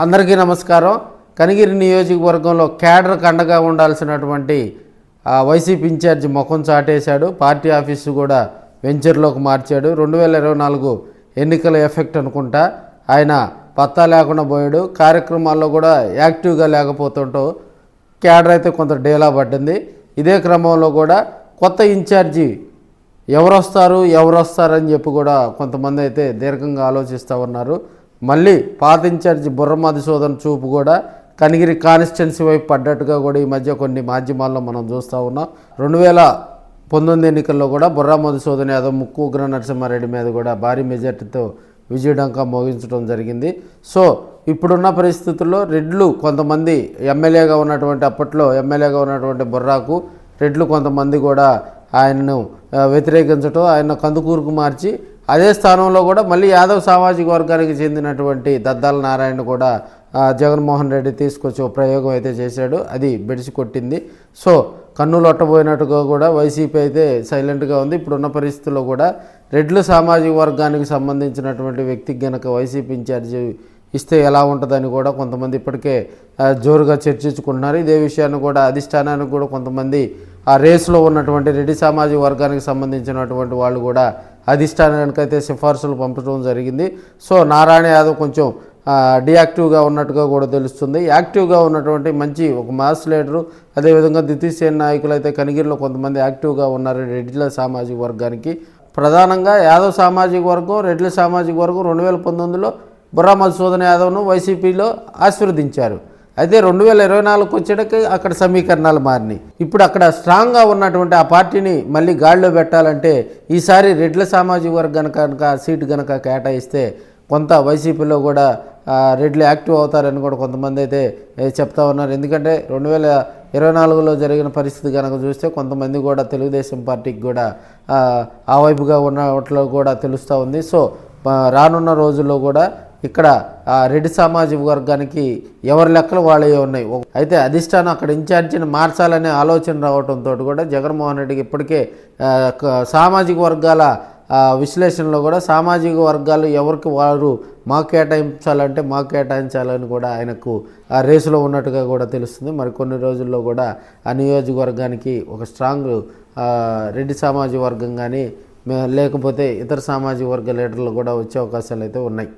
అందరికీ నమస్కారం. కనిగిరి నియోజకవర్గంలో క్యాడర్కి అండగా ఉండాల్సినటువంటి వైసీపీ ఇన్ఛార్జి ముఖం చాటేశాడు. పార్టీ ఆఫీసు కూడా వెంచర్లోకి మార్చాడు. 2024 ఎన్నికల ఎఫెక్ట్ అనుకుంటా ఆయన పత్తా లేకుండా పోయాడు. కార్యక్రమాల్లో కూడా యాక్టివ్గా లేకపోతుంటూ క్యాడర్ అయితే కొంత డేలా పడ్డింది. ఇదే క్రమంలో కూడా కొత్త ఇన్ఛార్జి ఎవరు వస్తారని చెప్పి కూడా కొంతమంది అయితే దీర్ఘంగా ఆలోచిస్తూ ఉన్నారు. మళ్ళీ పాత ఇన్ఛార్జి బుర్ర మధుసూదన్ చూపు కూడా కనిగిరి కాన్స్టిట్యున్సీ వైపు పడ్డట్టుగా కూడా ఈ మధ్య కొన్ని మాధ్యమాల్లో మనం చూస్తూ ఉన్నాం. 2019 ఎన్నికల్లో కూడా బుర్ర మధుసూదన్ యాదవ్ ముక్కు ఉగ్ర నరసింహారెడ్డి మీద కూడా భారీ మెజార్టీతో విజయడంకా మోగించడం జరిగింది. సో ఇప్పుడున్న పరిస్థితుల్లో రెడ్లు కొంతమంది ఎమ్మెల్యేగా ఉన్నటువంటి అప్పట్లో ఎమ్మెల్యేగా ఉన్నటువంటి బుర్రాకు రెడ్లు కొంతమంది కూడా ఆయనను వ్యతిరేకించడం, ఆయన కందుకూరుకు మార్చి అదే స్థానంలో కూడా మళ్ళీ యాదవ్ సామాజిక వర్గానికి చెందినటువంటి దద్దాల నారాయణ కూడా జగన్మోహన్ రెడ్డి తీసుకొచ్చి ఒక ప్రయోగం అయితే చేశాడు. అది బెడిసి కొట్టింది. సో కన్నులు ఒట్టబోయినట్టుగా కూడా వైసీపీ అయితే సైలెంట్గా ఉంది. ఇప్పుడున్న పరిస్థితుల్లో కూడా రెడ్లు సామాజిక వర్గానికి సంబంధించినటువంటి వ్యక్తికి గనక వైసీపీ ఇన్ఛార్జి ఇస్తే ఎలా ఉంటుందని కూడా కొంతమంది ఇప్పటికే జోరుగా చర్చించుకుంటున్నారు. ఇదే విషయాన్ని కూడా అధిష్టానానికి కూడా కొంతమంది ఆ రేసులో ఉన్నటువంటి రెడ్డి సామాజిక వర్గానికి సంబంధించినటువంటి వాళ్ళు కూడా అధిష్టానానికైతే సిఫార్సులు పంపడం జరిగింది. సో నారాయణ యాదవ్ కొంచెం డియాక్టివ్గా ఉన్నట్టుగా కూడా తెలుస్తుంది. యాక్టివ్గా ఉన్నటువంటి మంచి ఒక మాస్ లీడరు, అదేవిధంగా ద్వితీయ శ్రేణి నాయకులు అయితే కనిగిరిలో కొంతమంది యాక్టివ్గా ఉన్నారు రెడ్డిల సామాజిక వర్గానికి. ప్రధానంగా యాదవ్ సామాజిక వర్గం, రెడ్ల సామాజిక వర్గం 2019లో బుర్రా మధుసూదన్ యాదవ్ను వైసీపీలో ఆశీర్వదించారు. అయితే 2024 వచ్చేటకి అక్కడ సమీకరణాలు మారినాయి. ఇప్పుడు అక్కడ స్ట్రాంగ్గా ఉన్నటువంటి ఆ పార్టీని మళ్ళీ గాడిలో పెట్టాలంటే ఈసారి రెడ్ల సామాజిక వర్గానికి కనుక సీటు కనుక కేటాయిస్తే కొంత వైసీపీలో కూడా రెడ్లు యాక్టివ్ అవుతారని కూడా కొంతమంది అయితే చెప్తా ఉన్నారు. ఎందుకంటే 2024లో జరిగిన పరిస్థితి కనుక చూస్తే కొంతమంది కూడా తెలుగుదేశం పార్టీకి కూడా ఆ వైపుగా ఉన్నట్లో కూడా తెలుస్తూ ఉంది. సో రానున్న రోజుల్లో కూడా ఇక్కడ రెడ్డి సామాజిక వర్గానికి ఎవరి లెక్కలు వాళ్ళే ఉన్నాయి. అయితే అధిష్టానం అక్కడ ఇన్ఛార్జిని మార్చాలనే ఆలోచన రావడంతో కూడా జగన్మోహన్ రెడ్డికి ఇప్పటికే సామాజిక వర్గాల విశ్లేషణలో కూడా సామాజిక వర్గాలు ఎవరికి వారు మాకు కేటాయించాలని కూడా ఆయనకు ఆ రేసులో ఉన్నట్టుగా కూడా తెలుస్తుంది. మరి కొన్ని రోజుల్లో కూడా ఆ నియోజకవర్గానికి ఒక స్ట్రాంగ్ రెడ్డి సామాజిక వర్గం కానీ లేకపోతే ఇతర సామాజిక వర్గ లీడర్లు కూడా వచ్చే అవకాశాలు అయితే ఉన్నాయి.